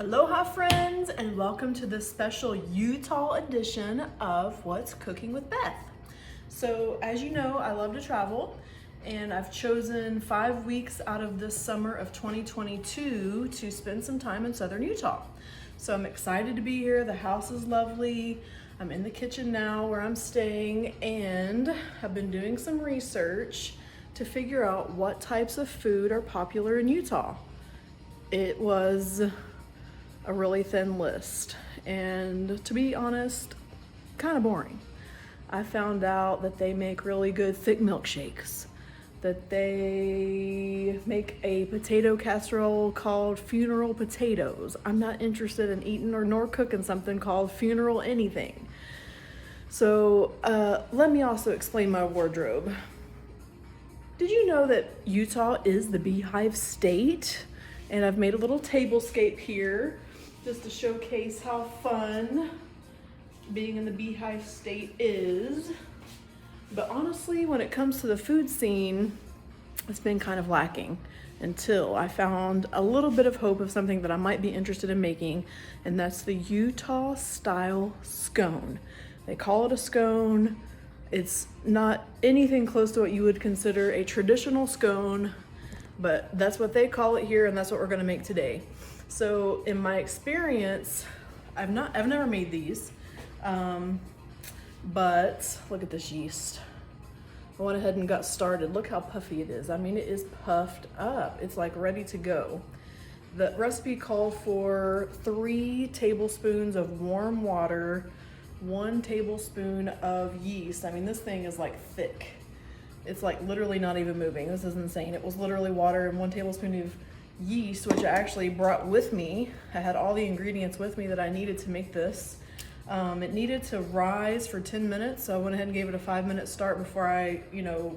Aloha friends, and welcome to this special Utah edition of What's Cooking with Beth. So as you know, I love to travel, and I've chosen 5 weeks out of this summer of 2022 to spend some time in southern Utah. So I'm excited to be here. The house is lovely. I'm in the kitchen now where I'm staying, and I've been doing some research to figure out what types of food are popular in Utah. It was a really thin list, and to be honest, kind of boring. I found out that they make really good thick milkshakes, that they make a potato casserole called funeral potatoes. I'm not interested in eating nor cooking something called funeral anything. So let me also explain my wardrobe. Did you know that Utah is the Beehive state? And I've made a little tablescape here just to showcase how fun being in the Beehive state is. But honestly, when it comes to the food scene, it's been kind of lacking until I found a little bit of hope of something that I might be interested in making, and that's the Utah style scone. They call it a scone. It's not anything close to what you would consider a traditional scone, but that's what they call it here, and that's what we're gonna make today. So in my experience, I've never made these, but look at this yeast. I went ahead and got started. Look how puffy it is. I mean, it is puffed up. It's like ready to go. The recipe called for 3 tablespoons of warm water, 1 tablespoon of yeast. I mean, this thing is like thick. It's like literally not even moving. This is insane. It was literally water and 1 tablespoon of yeast, which I actually brought with me. I had all the ingredients with me that I needed to make this. It needed to rise for 10 minutes, so I went ahead and gave it a 5-minute start before I,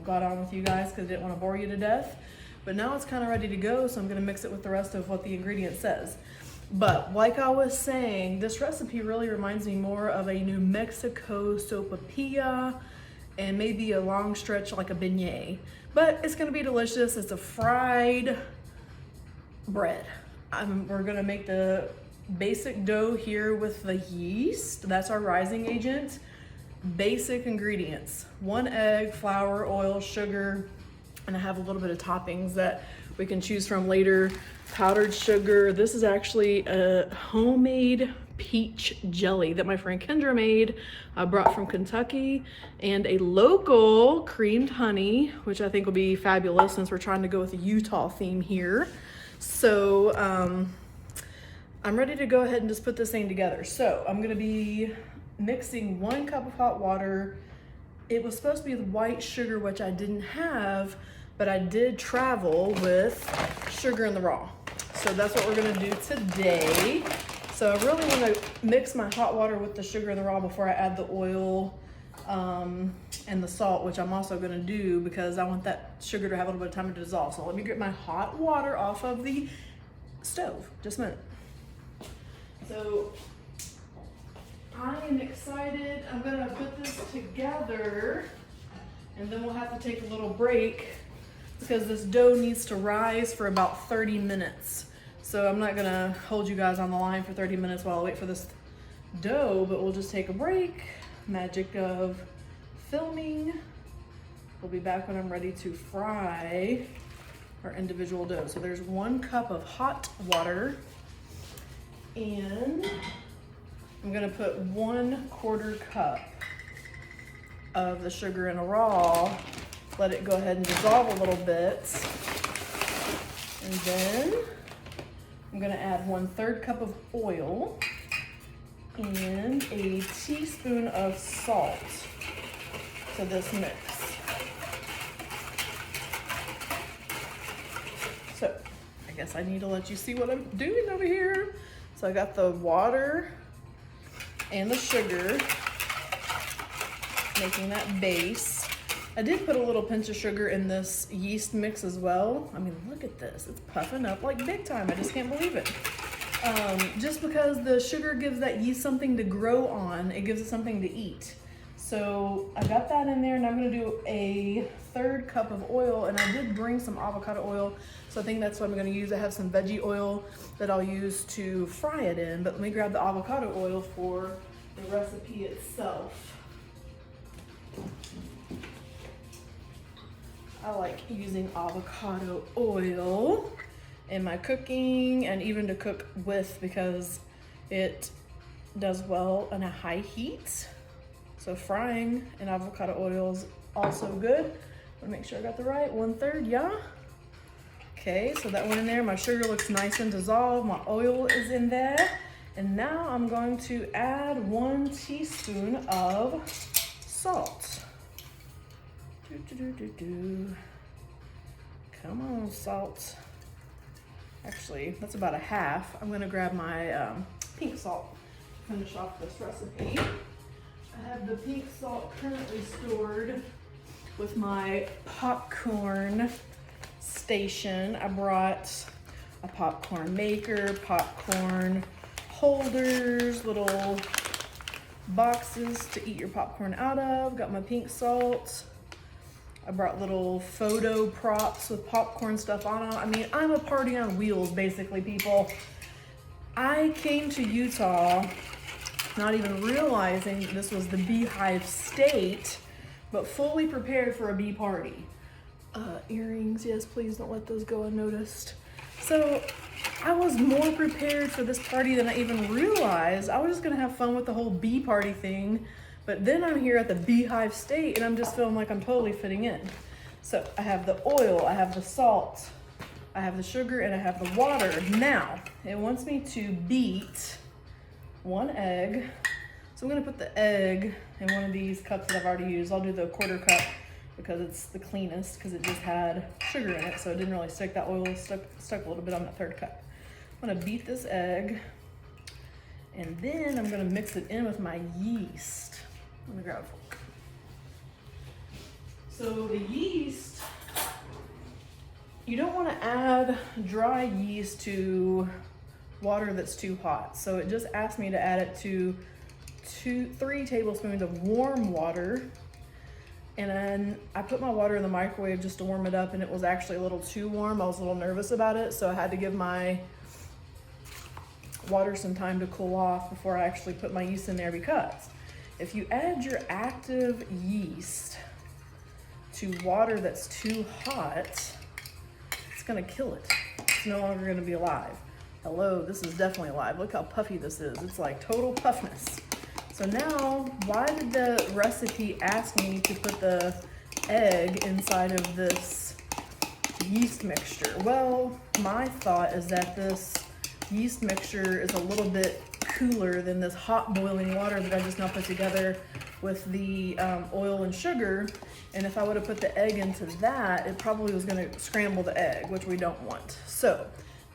got on with you guys because I didn't want to bore you to death. But now it's kind of ready to go, so I'm going to mix it with the rest of what the ingredient says. But like I was saying, this recipe really reminds me more of a New Mexico sopapilla and maybe a long stretch like a beignet. But it's going to be delicious. It's a fried bread. We're gonna make the basic dough here with the yeast. That's our rising agent. Basic ingredients: 1 egg, flour, oil, sugar, and I have a little bit of toppings that we can choose from later. Powdered sugar. This is actually a homemade peach jelly that my friend Kendra made. I brought from Kentucky, and a local creamed honey, which I think will be fabulous since we're trying to go with a Utah theme here. So I'm ready to go ahead and just put this thing together. So I'm gonna be mixing 1 cup of hot water. It was supposed to be with white sugar, which I didn't have, but I did travel with sugar in the raw. So that's what we're gonna do today. So I really wanna mix my hot water with the sugar in the raw before I add the oil and the salt, which I'm also gonna do because I want that sugar to have a little bit of time to dissolve. So let me get my hot water off of the stove. Just a minute. So I am excited. I'm gonna put this together, and then we'll have to take a little break because this dough needs to rise for about 30 minutes. So I'm not gonna hold you guys on the line for 30 minutes while I wait for this dough, but we'll just take a break. Magic of filming. We'll be back when I'm ready to fry our individual dough. So there's 1 cup of hot water, and I'm gonna put 1/4 cup of the sugar in a raw, let it go ahead and dissolve a little bit. And then I'm gonna add 1/3 cup of oil and a teaspoon of salt to this mix. So I guess I need to let you see what I'm doing over here. So I got the water and the sugar, making that base. I did put a little pinch of sugar in this yeast mix as well. I mean, look at this. It's puffing up like big time. I just can't believe it. Just because the sugar gives that yeast something to grow on, it gives it something to eat. So I got that in there, and I'm gonna do a 1/3 cup of oil, and I did bring some avocado oil, so I think that's what I'm gonna use. I have some veggie oil that I'll use to fry it in, but let me grab the avocado oil for the recipe itself. I like using avocado oil in my cooking and even to cook with because it does well in a high heat. So frying in avocado oil is also good. I wanna make sure I got the right 1/3, yeah? Okay, so that went in there. My sugar looks nice and dissolved. My oil is in there. And now I'm going to add 1 teaspoon of salt. Come on, salt. Actually, that's about 1/2. I'm gonna grab my pink salt to finish off this recipe. I have the pink salt currently stored with my popcorn station. I brought a popcorn maker, popcorn holders, little boxes to eat your popcorn out of. Got my pink salt. I brought little photo props with popcorn stuff on them. I mean, I'm a party on wheels, basically, people. I came to Utah not even realizing this was the Beehive state, but fully prepared for a bee party. Earrings, yes, please don't let those go unnoticed. So I was more prepared for this party than I even realized. I was just gonna have fun with the whole bee party thing, but then I'm here at the Beehive state and I'm just feeling like I'm totally fitting in. So I have the oil, I have the salt, I have the sugar, and I have the water. Now, it wants me to beat 1 egg. So I'm gonna put the egg in one of these cups that I've already used. I'll do the 1/4 cup because it's the cleanest because it just had sugar in it, so it didn't really stick. That oil stuck a little bit on that 1/3 cup. I'm gonna beat this egg, and then I'm gonna mix it in with my yeast. I'm gonna grab a fork. So the yeast, you don't wanna add dry yeast to water that's too hot. So it just asked me to add it to 3 tablespoons of warm water. And then I put my water in the microwave just to warm it up, and it was actually a little too warm. I was a little nervous about it, so I had to give my water some time to cool off before I actually put my yeast in there, because if you add your active yeast to water that's too hot, it's gonna kill it. It's no longer gonna be alive. Hello, this is definitely alive. Look how puffy this is. It's like total puffness. So now, why did the recipe ask me to put the egg inside of this yeast mixture? Well, my thought is that this yeast mixture is a little bit cooler than this hot boiling water that I just now put together with the oil and sugar. And if I would have put the egg into that, it probably was gonna scramble the egg, which we don't want. So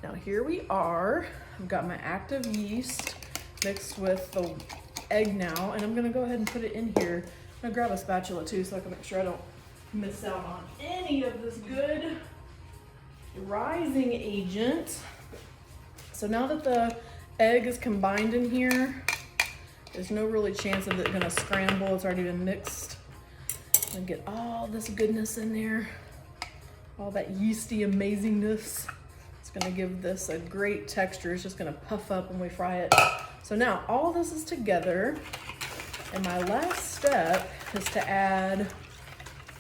now here we are. I've got my active yeast mixed with the egg now, and I'm gonna go ahead and put it in here. I'm gonna grab a spatula too so I can make sure I don't miss out on any of this good rising agent. So now that the egg is combined in here, there's no really chance of it gonna scramble. It's already been mixed. I'm gonna get all this goodness in there, all that yeasty amazingness. It's gonna give this a great texture. It's just gonna puff up when we fry it. So now all this is together, and my last step is to add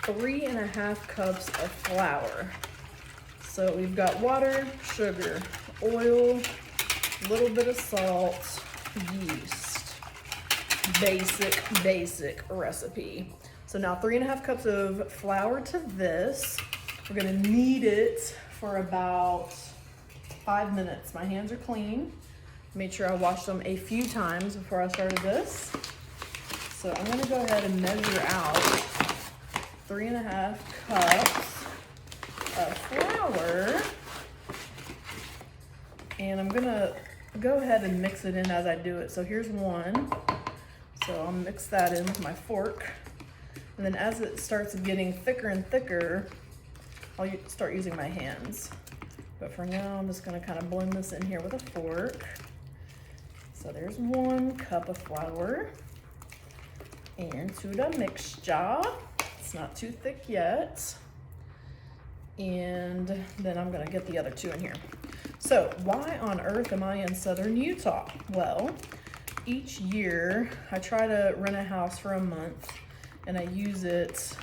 3.5 cups of flour. So we've got water, sugar, oil, a little bit of salt, yeast. Basic recipe. So now 3.5 cups of flour to this. We're gonna knead it for about 5 minutes. My hands are clean. Made sure I washed them a few times before I started this. So I'm gonna go ahead and measure out 3.5 cups of flour. And I'm gonna go ahead and mix it in as I do it. So here's 1. So I'll mix that in with my fork. And then as it starts getting thicker and thicker, I'll start using my hands. But for now, I'm just gonna kind of blend this in here with a fork. So there's 1 cup of flour. into the mixture. It's not too thick yet. And then I'm gonna get the other two in here. So why on earth am I in southern Utah? Well, each year I try to rent a house for a month and I use it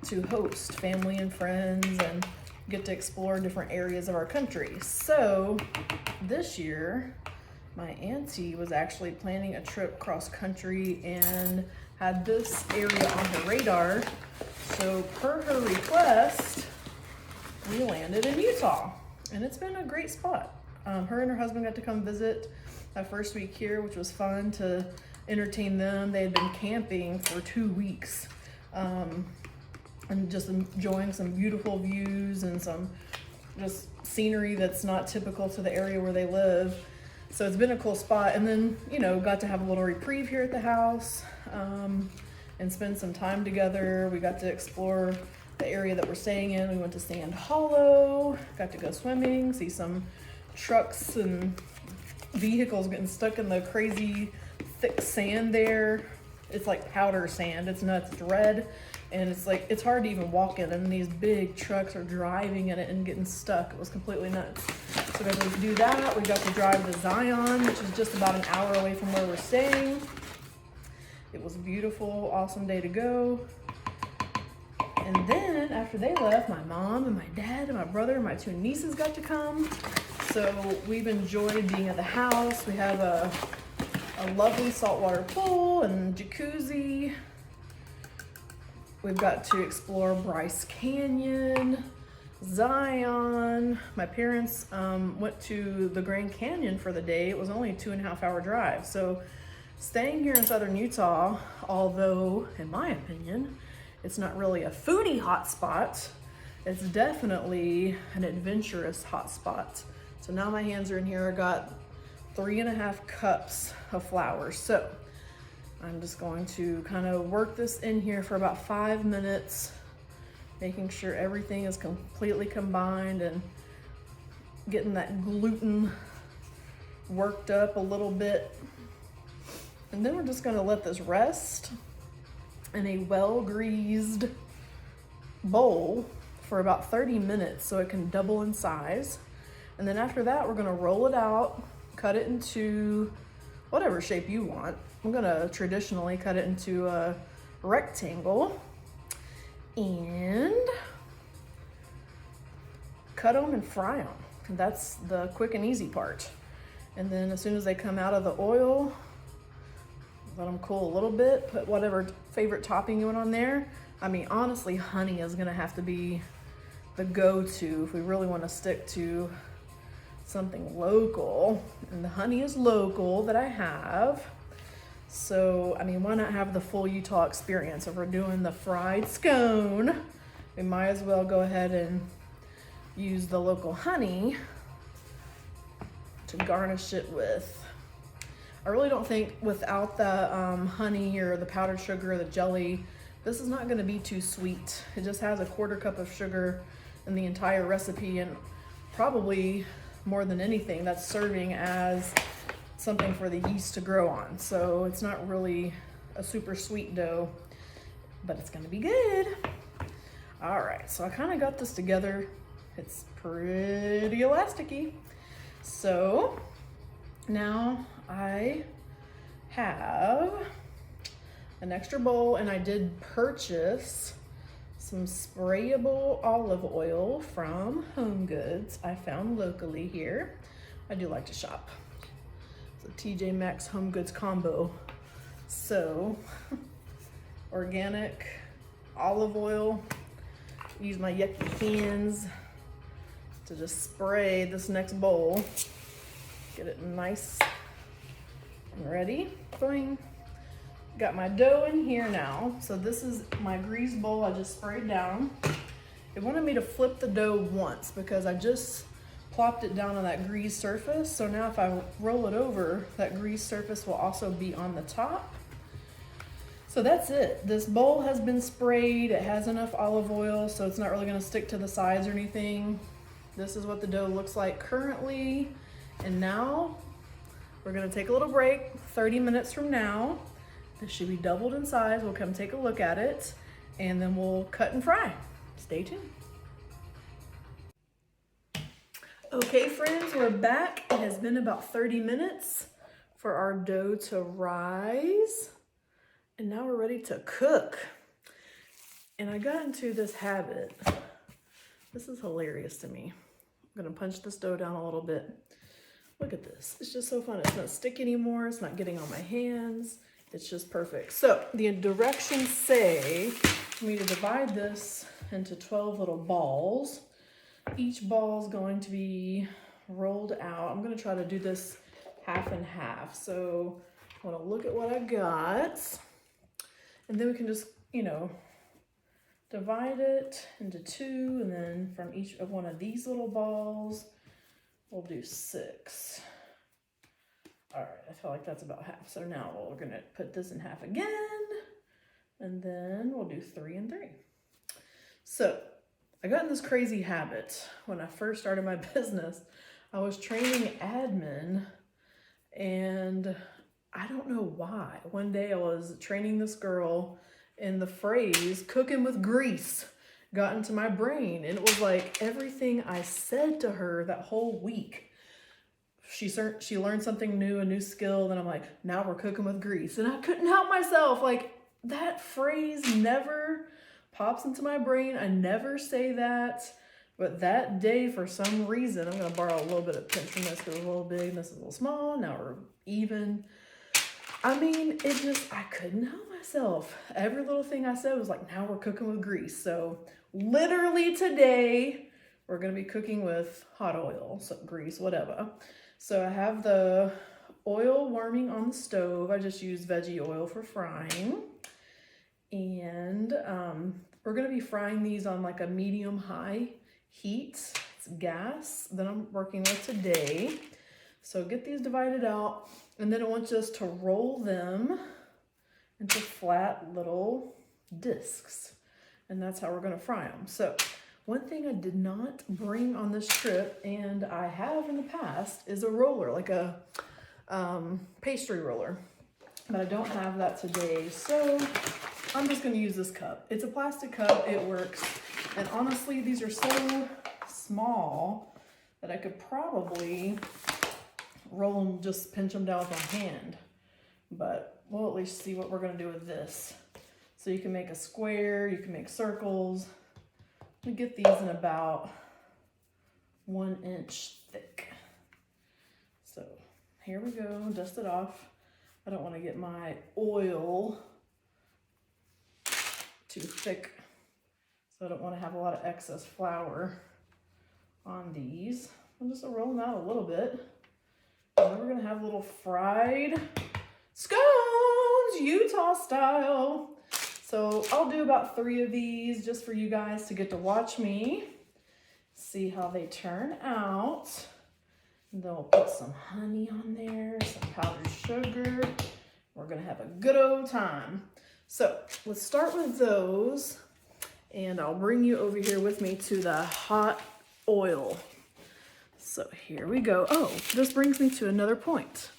to host family and friends and get to explore different areas of our country. So this year, my auntie was actually planning a trip cross country and had this area on her radar. So per her request, we landed in Utah, and it's been a great spot. Her and her husband got to come visit that first week here, which was fun to entertain them. They had been camping for 2 weeks and just enjoying some beautiful views and some just scenery that's not typical to the area where they live. So it's been a cool spot. And then, you know, got to have a little reprieve here at the house and spend some time together. We got to explore the area that we're staying in. We went to Sand Hollow, got to go swimming, see some trucks and vehicles getting stuck in the crazy thick sand there. It's like powder sand. It's nuts. It's red, and it's like it's hard to even walk in, and these big trucks are driving in it and getting stuck. It was completely nuts. So we got to do that. We got to drive to Zion, which is just about an hour away from where we're staying. It was a beautiful, awesome day to go. And then after they left, my mom and my dad and my brother and my 2 nieces got to come. So we've enjoyed being at the house. We have a lovely saltwater pool and jacuzzi. We've got to explore Bryce Canyon, Zion. My parents went to the Grand Canyon for the day. It was only a 2.5-hour drive. So staying here in southern Utah, although in my opinion, it's not really a foodie hotspot, it's definitely an adventurous hotspot. So now my hands are in here. I got 3.5 cups of flour. So I'm just going to kind of work this in here for about 5 minutes, making sure everything is completely combined and getting that gluten worked up a little bit. And then we're just gonna let this rest in a well-greased bowl for about 30 minutes so it can double in size. And then after that, we're gonna roll it out, cut it into whatever shape you want. I'm gonna traditionally cut it into a rectangle and cut them and fry them. That's the quick and easy part. And then as soon as they come out of the oil, let them cool a little bit, put whatever favorite topping you want on there. I mean, honestly, honey is gonna have to be the go-to if we really wanna stick to something local. And the honey is local that I have. So, I mean, why not have the full Utah experience? If we're doing the fried scone, we might as well go ahead and use the local honey to garnish it with. I really don't think without the honey or the powdered sugar or the jelly, this is not gonna be too sweet. It just has a 1/4 cup of sugar in the entire recipe, and probably more than anything, that's serving as something for the yeast to grow on. So it's not really a super sweet dough, but it's gonna be good. All right, so I kind of got this together. It's pretty elasticy. So now I have an extra bowl, and I did purchase some sprayable olive oil from Home Goods I found locally here. I do like to shop. It's a TJ Maxx Home Goods combo. So organic olive oil. Use my yucky hands to just spray this next bowl. Get it nice and ready. Boing. Got my dough in here now. So this is my grease bowl I just sprayed down. It wanted me to flip the dough once because I just plopped it down on that grease surface. So now if I roll it over, that grease surface will also be on the top. So that's it. This bowl has been sprayed. It has enough olive oil, so it's not really gonna stick to the sides or anything. This is what the dough looks like currently. And now we're gonna take a little break, 30 minutes from now, This should be doubled in size. We'll come take a look at it and then we'll cut and fry. Stay tuned. Okay friends, we're back. It has been about 30 minutes for our dough to rise. And now we're ready to cook. And I got into this habit. This is hilarious to me. I'm gonna punch this dough down a little bit. Look at this, it's just so fun. It's not sticky anymore, it's not getting on my hands. It's just perfect. So the directions say for me to divide this into 12 little balls. Each ball is going to be rolled out. I'm gonna try to do this half and half. So I wanna look at what I got. And then we can just, you know, divide it into 2, and then from each of one of these little balls, we'll do 6. All right, I feel like that's about half. So now we're gonna put this in half again, and then we'll do 3 and 3. So I got in this crazy habit when I first started my business. I was training admin, and I don't know why. One day I was training this girl and the phrase cooking with grease got into my brain. And it was like everything I said to her that whole week, she learned something new, a new skill. Then I'm like, now we're cooking with grease. And I couldn't help myself. Like that phrase never pops into my brain. I never say that. But that day, for some reason, I'm going to borrow a little bit of pinch from this because it's a little big and this is a little small. Now we're even. I mean, I couldn't help myself. Every little thing I said was like, now we're cooking with grease. So literally today, we're gonna be cooking with hot oil, so grease, whatever. So I have the oil warming on the stove. I just use veggie oil for frying. And we're gonna be frying these on like a medium-high heat. It's gas that I'm working with today. So get these divided out. And then I want us to roll them into flat little discs. And that's how we're gonna fry them. So one thing I did not bring on this trip, and I have in the past, is a roller, like a pastry roller. But I don't have that today. So I'm just gonna use this cup. It's a plastic cup, it works. And honestly, these are so small that I could probably roll them, just pinch them down with my hand. But we'll at least see what we're gonna do with this. So you can make a square, you can make circles. We get these in about 1 inch thick. So here we go, dust it off. I don't wanna get my oil too thick. So I don't wanna have a lot of excess flour on these. I'm just gonna roll them out a little bit. And then we're gonna have little fried scones, Utah style. So I'll do about 3 of these just for you guys to get to watch me, see how they turn out. And then we'll put some honey on there, some powdered sugar. We're gonna have a good old time. So let's start with those, and I'll bring you over here with me to the hot oil. So here we go. Oh, this brings me to another point.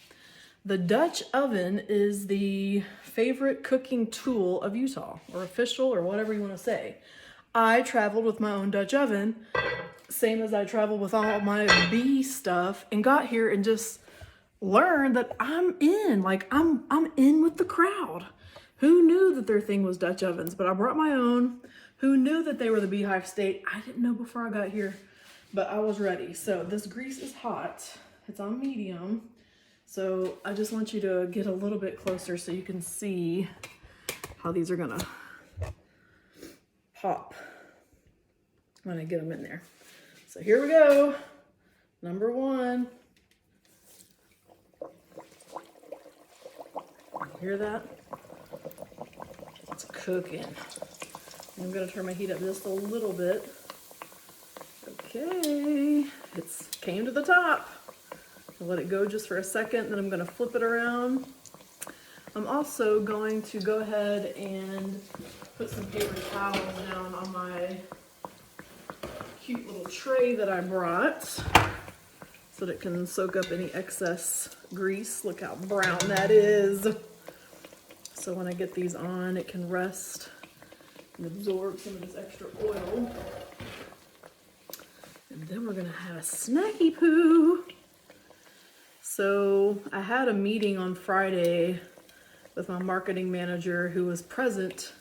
The Dutch oven is the favorite cooking tool of Utah, or official, or whatever you want to say. I traveled with my own Dutch oven, same as I traveled with all my bee stuff, and got here and just learned that I'm in with the crowd. Who knew that their thing was Dutch ovens? But I brought my own. Who knew that they were the Beehive state? I didn't know before I got here. But I was ready. So this grease is hot. It's on medium. So I just want you to get a little bit closer so you can see how these are gonna pop when I get them in there. So here we go. Number 1. Hear that? It's cooking. I'm gonna turn my heat up just a little bit. Okay, it's came to the top. I'll let it go just for a second, then I'm gonna flip it around. I'm also going to go ahead and put some paper towels down on my cute little tray that I brought so that it can soak up any excess grease. Look how brown that is. so when I get these on, it can rest and absorb some of this extra oil. And then we're gonna have a snacky poo. So I had a meeting on Friday with my marketing manager who was present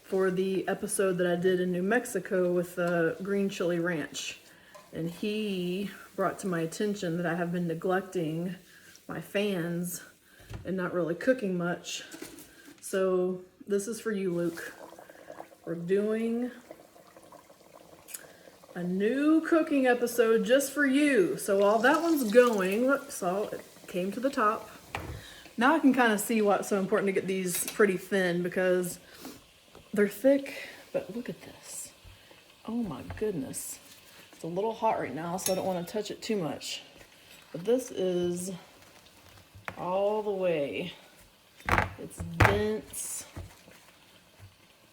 for the episode that I did in New Mexico with the green chili ranch. And he brought to my attention that I have been neglecting my fans and not really cooking much. So this is for you, Luke. We're doing a new cooking episode just for you. So while that one's going, whoops, oh, it came to the top. Now I can kind of see why it's so important to get these pretty thin, because they're thick, but look at this. Oh my goodness. It's a little hot right now, so I don't want to touch it too much. But this is all the way. It's dense.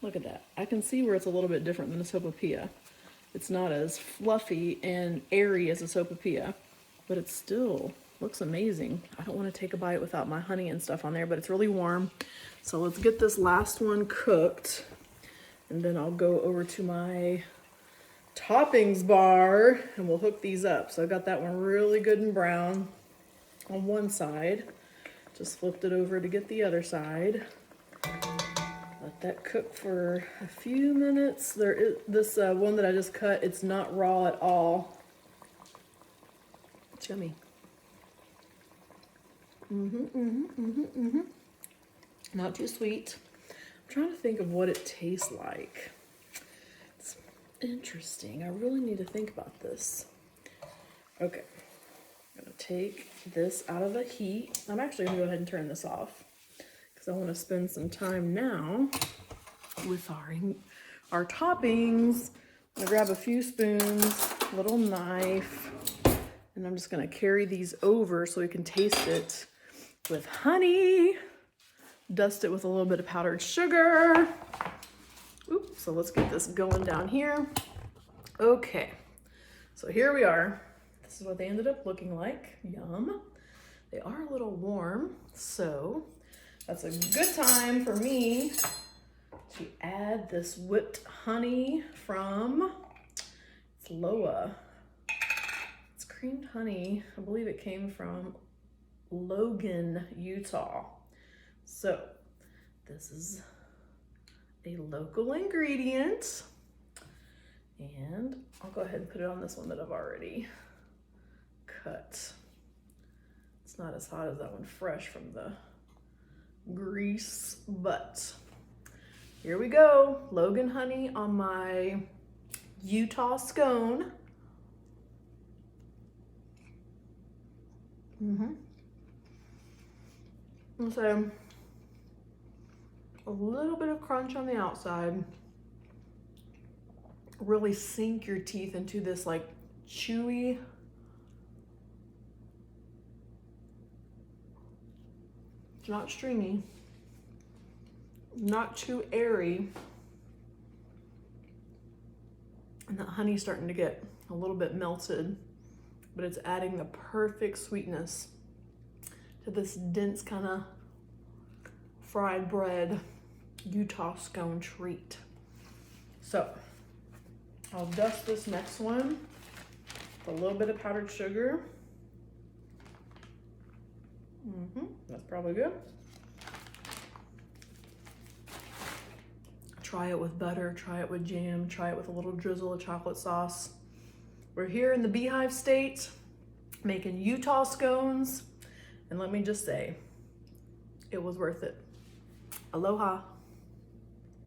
Look at that. I can see where it's a little bit different than a sopapilla. It's not as fluffy and airy as a sopapilla, but it still looks amazing. I don't want to take a bite without my honey and stuff on there, but it's really warm. So let's get this last one cooked, and then I'll go over to my toppings bar and we'll hook these up. So I got that one really good and brown on one side. Just flipped it over to get the other side. Let that cook for a few minutes. There is this one that I just cut. It's not raw at all. It's yummy. Not too sweet. I'm trying to think of what it tastes like. It's interesting. I really need to think about this. Okay. I'm going to take this out of the heat. I'm actually going to go ahead and turn this off because I want to spend some time now with our toppings. I'm going to grab a few spoons, a little knife, and I'm just going to carry these over so we can taste it with honey. Dust it with a little bit of powdered sugar. Oops, so let's get this going down here. Okay, so here we are. This is what they ended up looking like. Yum. They are a little warm, so that's a good time for me to add this whipped honey from Floa. It's creamed honey. I believe it came from Logan, Utah. So this is a local ingredient, and I'll go ahead and put it on this one that I've already cut. It's not as hot as that one fresh from the grease, but here we go. Logan honey on my Utah scone. So a little bit of crunch on the outside. Really sink your teeth into this like chewy, it's not stringy, not too airy, and the honey's starting to get a little bit melted, but it's adding the perfect sweetness to this dense kind of fried bread Utah scone treat. So I'll dust this next one with a little bit of powdered sugar. That's probably good. Try it with butter, try it with jam, try it with a little drizzle of chocolate sauce. We're here in the Beehive state making Utah scones, and let me just say, it was worth it. Aloha.